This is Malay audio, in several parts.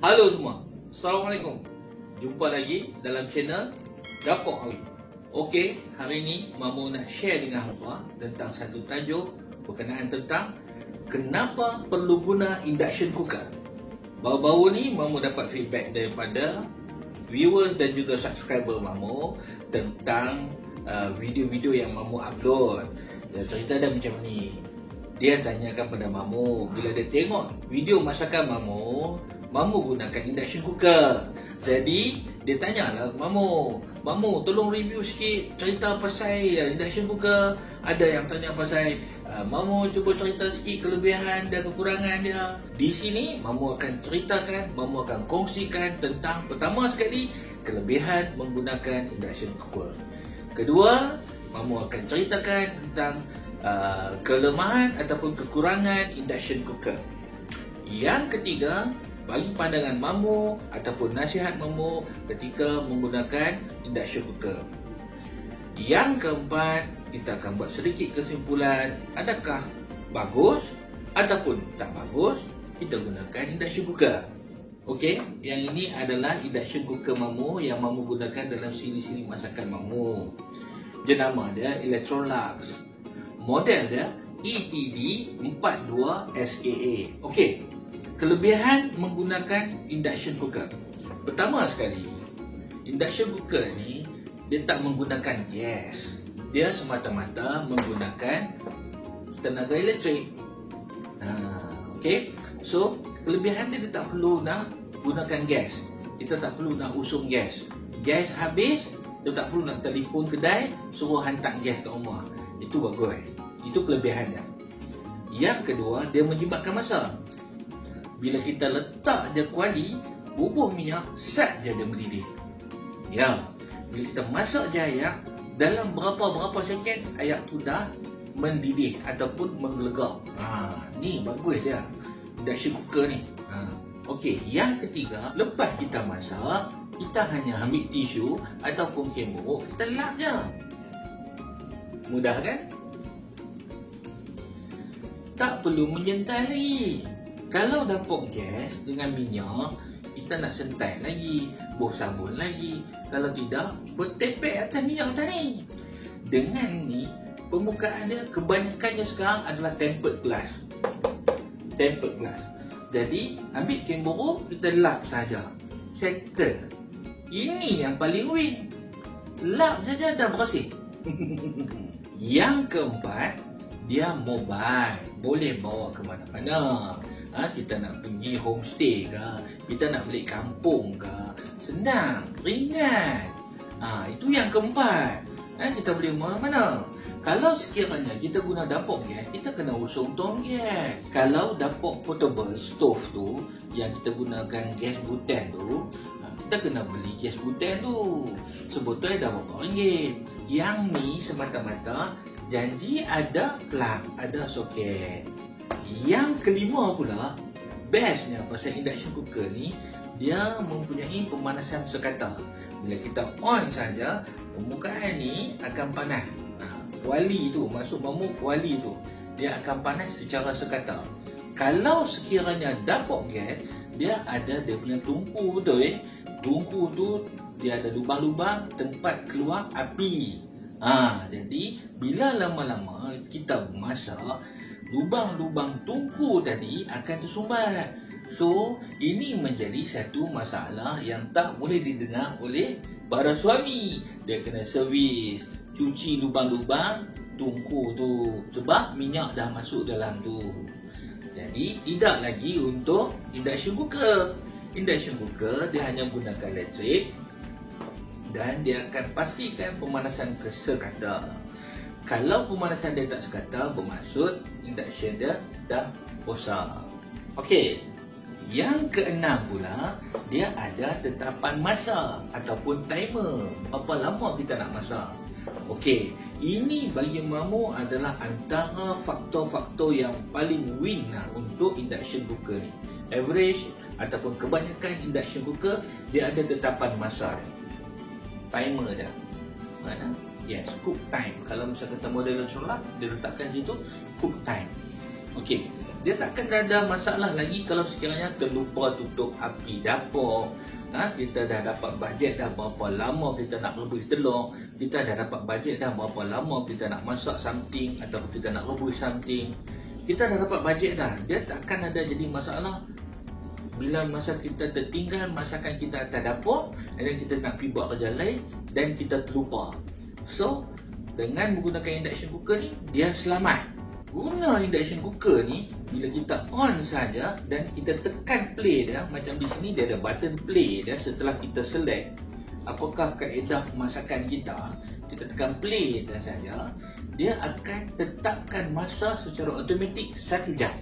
Halo semua, Assalamualaikum. Jumpa lagi dalam channel Dapur Awi. Okey, hari ini Mamu nak share dengan hampa tentang satu tajuk berkenaan tentang kenapa perlu guna induction cooker. Baru-baru ni Mamu dapat feedback daripada viewers dan juga subscriber Mamu tentang video-video yang Mamu upload. Dia cerita dia macam ni. Dia tanyakan pada Mamu, bila dia tengok video masakan Mamu gunakan induction cooker. Jadi dia tanyalah Mamu tolong review sikit cerita pasal induction cooker. Ada yang tanya pasal Mamu cuba cerita sikit kelebihan dan kekurangan dia. Di sini Mamu akan ceritakan, Mamu akan kongsikan tentang pertama sekali kelebihan menggunakan induction cooker. Kedua, Mamu akan ceritakan tentang kelemahan ataupun kekurangan induction cooker. Yang ketiga, bagi pandangan Mamu ataupun nasihat Mamu ketika menggunakan induction cooker. Yang keempat, kita akan buat sedikit kesimpulan adakah bagus ataupun tak bagus kita gunakan induction cooker. Okey, yang ini adalah induction cooker Mamu yang Mamu gunakan dalam siri-siri masakan Mamu. Jenama dia Electrolux. Model dia ETD42SKA. Okey, kelebihan menggunakan induction cooker. Pertama sekali, induction cooker ni dia tak menggunakan gas. Dia semata-mata menggunakan tenaga elektrik. Okey. So, kelebihan dia tak perlu nak gunakan gas. Kita tak perlu nak usung gas. Gas habis, dia tak perlu nak telefon kedai suruh hantar gas ke rumah. Itu bagus. Itu kelebihannya. Yang kedua, dia menjimatkan masa. Bila kita letak je kuali, bubuh minyak, sat je dia mendidih. Ya, bila kita masak je ayak, dalam berapa second ayak tu dah mendidih ataupun menggelegak. Ni bagus dia induction cooker ni. Okey, yang ketiga, lepas kita masak, kita hanya ambil tisu ataupun kemborok, kita lap je. Mudah kan? Tak perlu menyentai lagi. Kalau dapur gas dengan minyak, kita nak sentai lagi, buh sabun lagi. Kalau tidak, bertepek atas minyak tadi. Dengan ni, permukaan dia kebanyakannya sekarang adalah tempered glass. Tempered glass. Jadi, ambil kemborok, kita lap saja. Settle. Ini yang paling win. Lap saja dah bersih. Yang keempat, dia mobile. Boleh bawa ke mana-mana. Kita nak pergi homestay ke, kita nak balik kampung ke, senang, ringan. Itu yang keempat. Kita boleh mana-mana. Kalau sekiranya kita guna dapur gas, kita kena usung tong gas. Kalau dapur portable stove tu yang kita gunakan gas butan tu, kita kena beli gas butan tu. Sebotol dah berapa ringgit. Yang ni semata-mata janji ada plug, ada soket. Yang kelima pula, bestnya pasal induction cooker ni, dia mempunyai pemanasan sekata. Bila kita on saja, permukaan ni akan panas. Kuali tu, maksud Mamu kuali tu, dia akan panas secara sekata. Kalau sekiranya dapur gas, dia ada dia punya tungku betul Tungku tu dia ada lubang-lubang tempat keluar api. Jadi bila lama-lama kita masak, lubang-lubang tungku tadi akan tersumbat. So, ini menjadi satu masalah yang tak boleh didengar oleh para suami. Dia kena servis, cuci lubang-lubang tungku tu sebab minyak dah masuk dalam tu. Jadi, tidak lagi untuk induction cooker. Induction cooker dia hanya gunakan elektrik dan dia akan pastikan pemanasan sekata. Kalau pemanasan dia tak sekata, bermaksud induction dia dah rosak. Okey. Yang keenam pula, dia ada tetapan masa ataupun timer. Berapa lama kita nak masak. Okey, ini bagi Mamu adalah antara faktor-faktor yang paling win untuk induction cooker ni. Average ataupun kebanyakan induction cooker, dia ada tetapan masa. Timer dah. Mana? Yes, cook time. Kalau misalnya kata model Electrolux, dia letakkan situ cook time. Okey. Dia takkan ada masalah lagi kalau sekiranya terlupa tutup api dapur. Kita dah dapat bajet dah berapa lama kita nak rebus telur. Kita dah dapat bajet dah berapa lama kita nak masak something ataupun kita nak rebus something. Kita dah dapat bajet dah. Dia takkan ada jadi masalah bila masa kita tertinggal masakan kita atas dapur dan kita nak pergi buat kerja lain dan kita terlupa. So, dengan menggunakan induction cooker ni, dia selamat. Guna induction cooker ni, bila kita on saja dan kita tekan play dia, macam di sini dia ada button play dia. Setelah kita select apakah kaedah masakan kita, kita tekan play dia saja, dia akan tetapkan masa secara automatik 1 jam.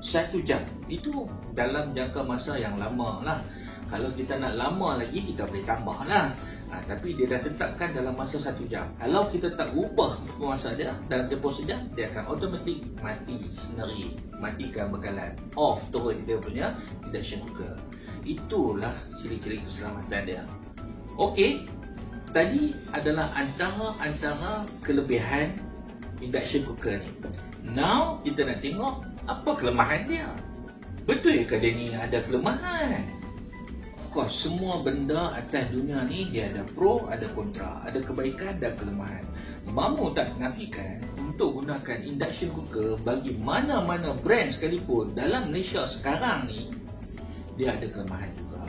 1 jam. Itu dalam jangka masa yang lama lah. Kalau kita nak lama lagi, kita boleh tambah lah. Tapi dia dah tetapkan dalam masa 1 jam. Kalau kita tak ubah masa dia dalam tempoh sejam, dia akan automatik mati sendiri. Matikan bekalan. Off terus dia punya induction cooker. Itulah ciri-ciri keselamatan dia. Okey. Tadi adalah antara kelebihan induction cooker ni. Now kita nak tengok apa kelemahan dia. Betul ke dia ni ada kelemahan? Semua benda atas dunia ni dia ada pro, ada kontra, ada kebaikan dan kelemahan. Mamu tak nafikan untuk gunakan induction cooker bagi mana-mana brand sekalipun dalam Malaysia sekarang ni, dia ada kelemahan juga.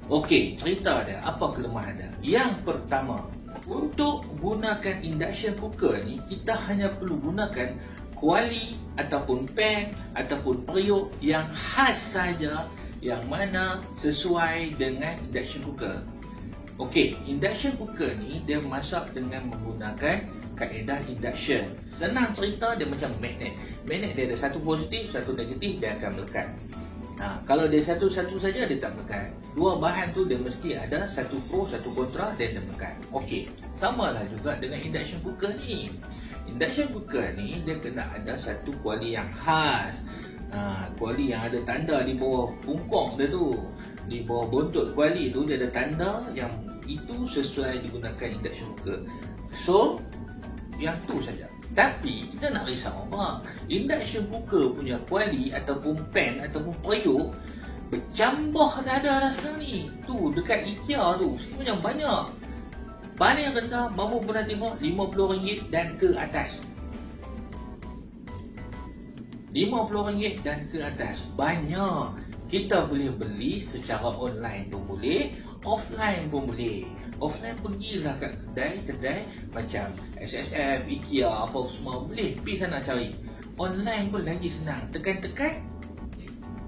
Okey, cerita dia, apa kelemahan dia? Yang pertama, untuk gunakan induction cooker ni, kita hanya perlu gunakan kuali ataupun pan ataupun periuk yang khas saja, yang mana sesuai dengan induction cooker. Okey, induction cooker ni dia masak dengan menggunakan kaedah induction. Senang cerita, dia macam magnet. Magnet dia ada satu positif, satu negatif, dia akan melekat. Kalau dia satu-satu saja, dia tak melekat. Dua bahan tu dia mesti ada satu pro, satu kontra, dan dia melekat. Okey, samalah juga dengan induction cooker ni. Induction cooker ni dia kena ada satu kuali yang khas. Kuali yang ada tanda di bawah pungkong dia tu, di bawah bontot kuali tu dia ada tanda yang itu sesuai digunakan induction cooker. So, yang tu saja. Tapi kita nak risau apa? Induction cooker punya kuali ataupun pan ataupun periuk bercambah dah ada dah sekarang ni. Tu dekat IKEA tu sebenarnya banyak. Paling rendah mamu pernah tengok RM50 dan ke atas. RM50 dan ke atas. Banyak. Kita boleh beli secara online pun boleh, offline pun boleh. Offline pergilah kat kedai-kedai macam SSF, IKEA, apa semua boleh pergi sana cari. Online pun lagi senang. Tekan-tekan,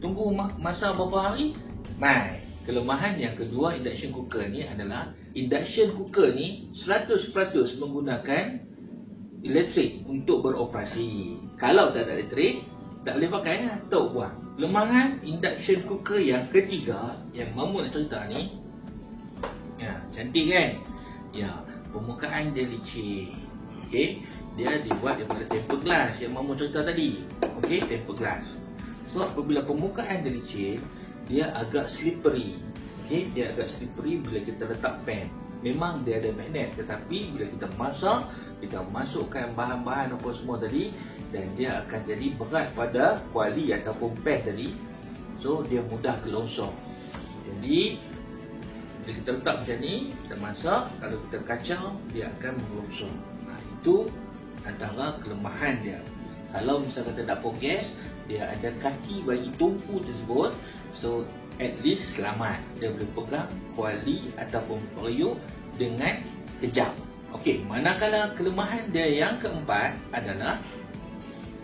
tunggu masa berapa hari, mai. Kelemahan yang kedua induction cooker ni adalah induction cooker ni 100% menggunakan elektrik untuk beroperasi. Kalau tak ada elektrik, tak boleh pakai lah, tak buang. Kelemahan induction cooker yang ketiga yang mamu nak cerita ni, cantik kan? Permukaan dia licin. Okey, dia dibuat daripada tempered glass yang mamu cerita tadi. Okey, tempered glass. So apabila permukaan dia licin, dia agak slippery. Okey, dia agak slippery bila kita letak pan. Memang dia ada magnet, tetapi bila kita masak, kita masukkan bahan-bahan apa semua tadi, dan dia akan jadi berat pada kuali ataupun pan tadi. So dia mudah gelongsor. Jadi bila kita letak macam ni, kita masak, kalau kita kacau, dia akan menggelongsor. Itu antara kelemahan dia. Kalau misalnya kata dapur gas, dia ada kaki bagi tungku tersebut. So at least selamat. Dia boleh pegang kuali ataupun periuk dengan kejap. Okey, manakala kelemahan dia yang keempat adalah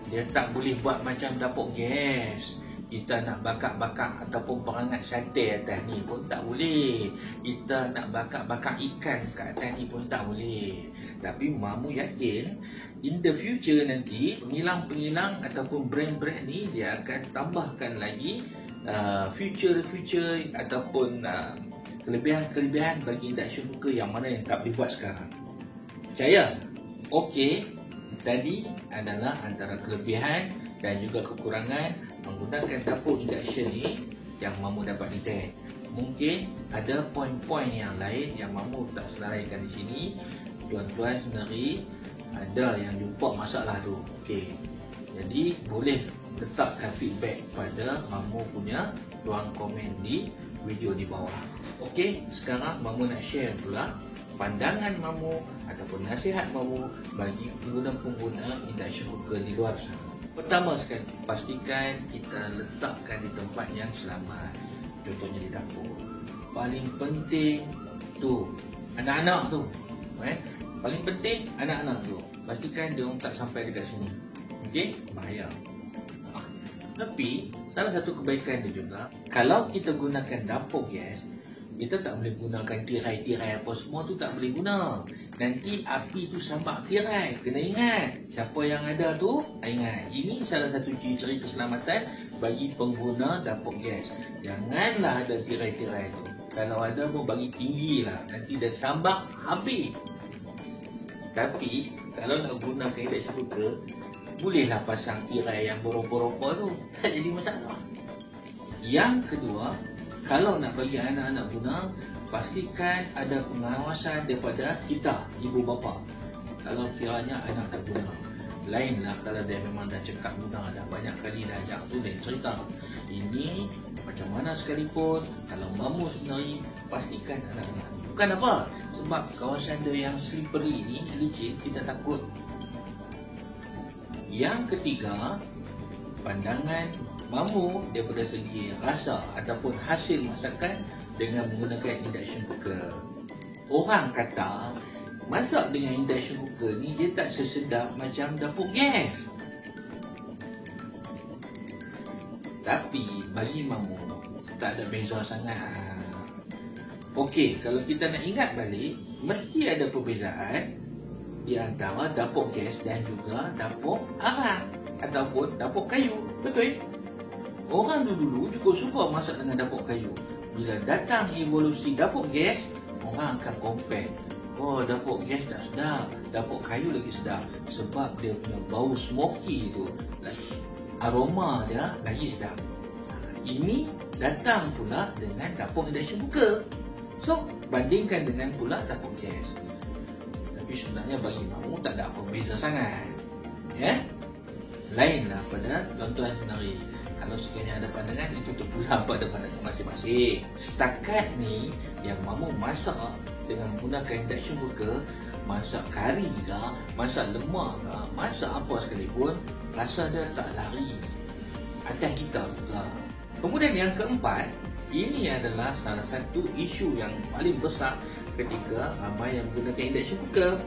dia tak boleh buat macam dapur gas. Kita nak bakar-bakar ataupun perangat sate atas ni pun tak boleh. Kita nak bakar-bakar ikan kat atas ni pun tak boleh. Tapi mamu yakin in the future nanti pengilang-pengilang ataupun brand-brand ni dia akan tambahkan lagi feature ataupun kelebihan-kelebihan bagi induction cooker yang mana yang tak boleh buat sekarang. Percaya? Okey, tadi adalah antara kelebihan dan juga kekurangan menggunakan dapur induction ni yang mamu dapat detect. Mungkin ada poin-poin yang lain yang mamu tak senaraikan di sini. Tuan-tuan sendiri ada yang jumpa masalah tu. Okey, jadi boleh letakkan feedback pada Mamu punya ruang komen di video di bawah. Okey, sekarang Mamu nak share pula pandangan Mamu ataupun nasihat Mamu bagi pengguna-pengguna induction cooker di luar sana. Pertama sekali, pastikan kita letakkan di tempat yang selamat. Contohnya di dapur. Paling penting tu anak-anak tu. Paling penting anak-anak tu. Pastikan dia tak sampai dekat sini. Okey, bahaya. Tapi salah satu kebaikan dia juga, kalau kita gunakan dapur gas, kita tak boleh gunakan tirai-tirai apa semua tu, tak boleh guna. Nanti api tu sambak tirai. Kena ingat, siapa yang ada tu, ingat. Ini salah satu ciri-ciri keselamatan bagi pengguna dapur gas. Janganlah ada tirai-tirai tu. Kalau ada pun bagi tinggi lah, nanti dia sambak habis. Tapi kalau nak gunakan induction cooker, bolehlah pasang tirai yang berapa-berapa tu, tak jadi masalah. Yang kedua, kalau nak bagi anak-anak guna, pastikan ada pengawasan daripada kita, ibu bapa. Kalau kiranya anak tak guna, lainlah kalau dia memang dah cekap guna, dah banyak kali dah ajak tu, dan cerita. Ini macam mana sekalipun, kalau Mamu sebenarnya, pastikan anak-anak. Bukan apa, sebab kawasan dia yang slippery ni, licin, kita takut. Yang ketiga, pandangan Mamu daripada segi rasa ataupun hasil masakan dengan menggunakan induction cooker. Orang kata masak dengan induction cooker ni dia tak sesedap macam dapur gas. Tapi bagi Mamu tak ada beza sangat. Okey, kalau kita nak ingat balik, mesti ada perbezaan di antara dapur gas dan juga dapur arang ataupun dapur kayu. Betul? Orang dulu juga suka masak dengan dapur kayu. Bila datang evolusi dapur gas, orang akan compare. Oh, dapur gas tak sedap, dapur kayu lagi sedap. Sebab dia punya bau smoky tu, aroma dia lagi sedap. Ini datang pula dengan dapur induction cooker. So, bandingkan dengan pula dapur gas. Tapi sebenarnya bagi Mamu tak ada apa beza sangat. Ya? Lainlah pada tuan-tuan sendiri. Kalau sekiranya ada pandangan, itu terpulang pada pandangan masing-masing. Setakat ni yang Mamu masak dengan menggunakan induction cooker, masak kari ke, masak lemak ke, masak apa sekalipun, rasa dia tak lari atas kita juga. Kemudian yang keempat, ini adalah salah satu isu yang paling besar ketika ramai yang menggunakan induction cooker.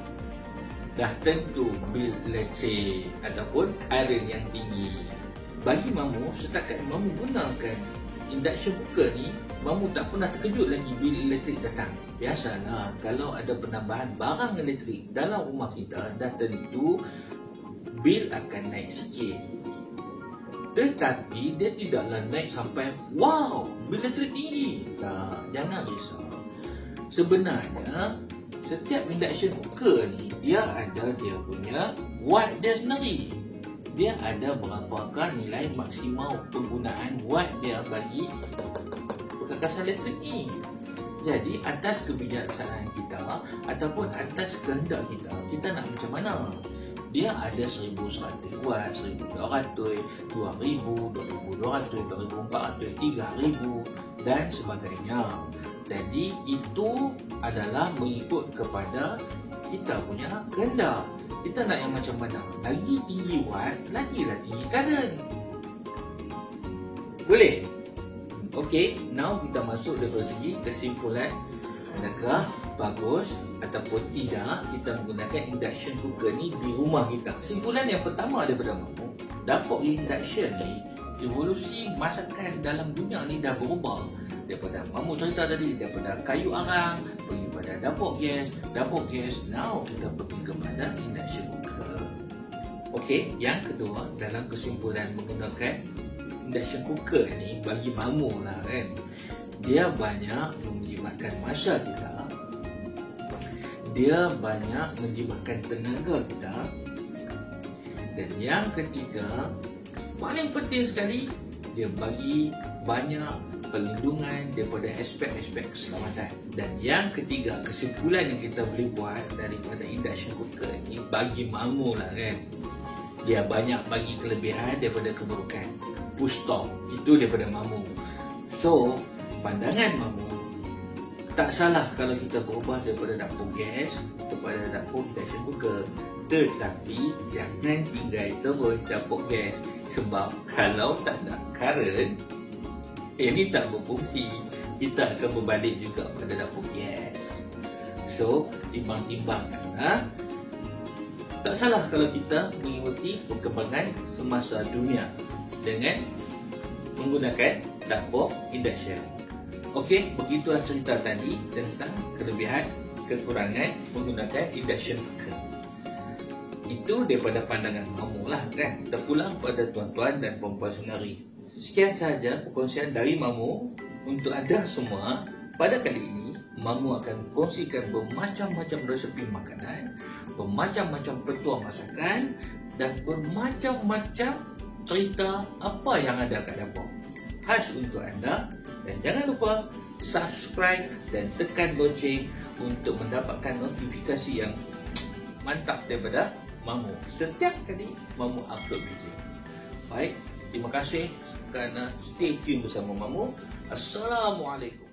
Dah tentu bil elektrik ataupun karen yang tinggi. Bagi Mamu, setakat Mamu gunakan induction cooker ni, Mamu tak pernah terkejut lagi bil elektrik datang. Biasalah, kalau ada penambahan barang elektrik dalam rumah kita, dah tentu bil akan naik sikit. Tetapi dia tidaklah naik sampai wow, bil elektrik tinggi. Tak, jangan risau. Sebenarnya setiap induction cooker ni dia ada dia punya watt dia sendiri. Dia ada berapakah nilai maksimal penggunaan watt dia bagi perkakasan elektrik ni. Jadi atas kebijaksanaan kita ataupun atas kehendak kita, kita nak macam mana? Dia ada 1100 watt, 1200, 2000, 2200, 2400, 3000 dan sebagainya. Jadi itu adalah mengikut kepada kita punya kehendak. Kita nak yang macam mana? Lagi tinggi watt, lagilah tinggi current. Boleh? Okey, now kita masuk dari segi kesimpulan. Adakah bagus ataupun tidak kita menggunakan induction cooker ni di rumah kita? Simpulan yang pertama daripada Mamu, dapur induction ni, evolusi masakan dalam dunia ni dah berubah. Daripada Mamu cerita tadi, daripada kayu arang pergi pada dapur gas, now kita pergi kepada induction cooker. Okey, yang kedua dalam kesimpulan menggunakan induction cooker ni bagi Mamu lah kan, dia banyak menjimatkan masa kita, dia banyak menjimatkan tenaga kita, dan yang ketiga paling penting sekali, dia bagi banyak perlindungan daripada aspek-aspek keselamatan. Dan yang ketiga, kesimpulan yang kita boleh buat daripada induction cooker ni bagi Mamu lah kan, dia banyak bagi kelebihan daripada keburukan. Full stop. Itu daripada Mamu. So, pandangan Mamu, tak salah kalau kita berubah daripada dapur gas kepada dapur induction cooker. Tetapi jangan tinggal terus dapur gas, sebab kalau tak ada current, ini tak berfungsi. Kita akan berbalik juga pada dapur gas. So, timbang-timbangkan. Tak salah kalau kita mengikuti perkembangan semasa dunia dengan menggunakan dapur induction. Okey, begitulah cerita tadi tentang kelebihan kekurangan menggunakan induction cooker. Itu daripada pandangan Mamu lah kan. Terpulang pada tuan-tuan dan puan-puan sendiri. Sekian sahaja perkongsian dari Mamu untuk anda semua. Pada kali ini Mamu akan kongsikan bermacam-macam resepi makanan, bermacam-macam petua masakan dan bermacam-macam cerita apa yang ada kat dapur. Khas untuk anda. Dan jangan lupa subscribe dan tekan loceng untuk mendapatkan notifikasi yang mantap daripada Mamu setiap kali Mamu upload video. Baik, terima kasih kerana stay tune bersama Mamu. Assalamualaikum.